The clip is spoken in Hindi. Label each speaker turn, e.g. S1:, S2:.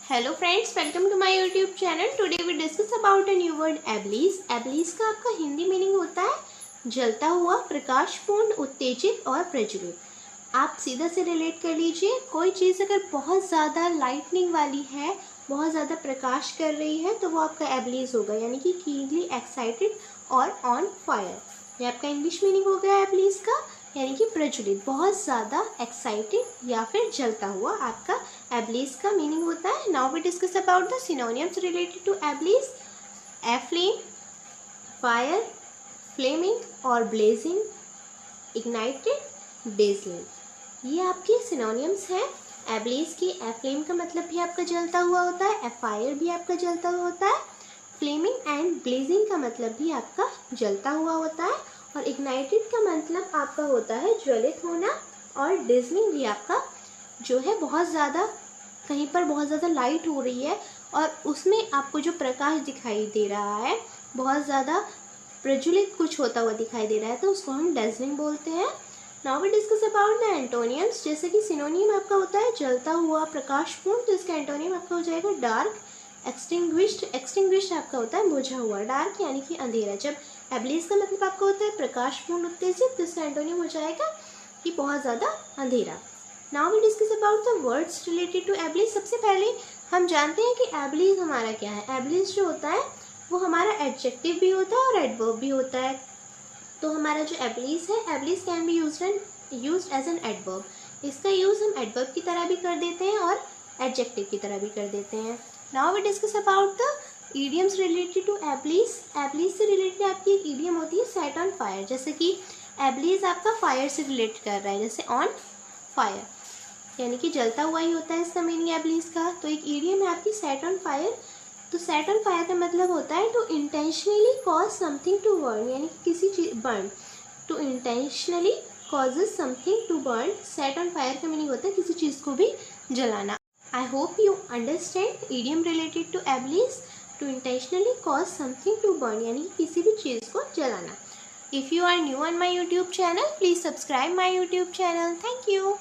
S1: Hello friends, welcome to my YouTube channel. Today we discuss about a new word ablaze. Ablaze का आपका हिंदी मीनिंग होता है जलता हुआ, प्रकाशपूर्ण, उत्तेजित और प्रज्वलित। आप सीधा से रिलेट कर लीजिए। कोई चीज़ अगर बहुत ज़्यादा लाइटनिंग वाली है, बहुत ज़्यादा प्रकाश कर रही है, तो वो आपका एब्लीज होगा, यानी कि कीनली एक्साइटेड और ऑन फायर। ये आपका इंग्लिश मीनिंग हो गया एब्लीज का, यानी कि प्रज्वलित, बहुत ज़्यादा एक्साइटेड या फिर जलता हुआ आपका एब्लीज का मीनिंग होता है। Now we discuss about the synonyms related to ablaze. Aflame, fire, flaming और ब्लेजिंग, इग्नाइटेड, डेजलिंग। ये आपके सिनोनिम्स हैं एब्लीज की। एफ्लेम का मतलब भी आपका जलता हुआ होता है, फायर भी आपका जलता हुआ होता है, फ्लेमिंग एंड ब्लेजिंग का मतलब भी आपका जलता हुआ होता है, और इग्नाइटेड का मतलब आपका होता है ज्वलित होना, और डेजलिंग भी आपका जो है बहुत ज़्यादा, कहीं पर बहुत ज़्यादा लाइट हो रही है और उसमें आपको जो प्रकाश दिखाई दे रहा है, बहुत ज़्यादा प्रज्वलित कुछ होता हुआ दिखाई दे रहा है, तो उसको हम डेजलिंग बोलते हैं। Now we discuss about the antonyms. जैसे कि सिनोनियम आपका होता है जलता हुआ, प्रकाशपूर्ण, तो इसका एंटोनियम आपका हो जाएगा डार्क, एक्सटिंग्विश्ड। एक्सटिंग्विश्ड आपका होता है बुझा हुआ, डार्क यानी कि अंधेरा। जब एब्लीज का मतलब आपका होता है प्रकाशपूर्ण, उत्तेजित, तो इसका एंटोनियम हो जाएगा कि बहुत ज़्यादा अंधेरा। Now we discuss about the words related to ablaze. सबसे पहले हम जानते हैं कि एब्लीज हमारा क्या है। एब्लीज जो होता है वो हमारा एडजेक्टिव भी होता है और एडवर्ब भी होता है। तो हमारा जो एब्लीज है, ablaze can be used as an adverb. इसका यूज़ हम एडवर्ब की तरह भी कर देते हैं और एडजेक्टिव की तरह भी कर देते हैं। Now we discuss about the idioms related to ablaze. Ablaze से रिलेटेड आपकी एक ईडियम होती है सेट ऑन फायर। जैसे कि एब्लीज आपका फायर से रिलेट कर रहा है, जैसे ऑन फायर, यानी कि जलता हुआ ही होता है इसका मीनिंग एब्लीज का। तो एक ईडियम है आपकी सेट ऑन फायर। तो सेट ऑन फायर का मतलब होता है to intentionally cause something to burn, यानी कि किसी चीज burn, to intentionally causes something to burn. Set on fire का मीनिंग होता है किसी चीज़ को भी जलाना। I hope you understand idiom related to ablaze. To intentionally cause something to burn, यानी कि किसी भी चीज़ को जलाना। If you are new on my YouTube channel, please subscribe my YouTube channel. Thank you.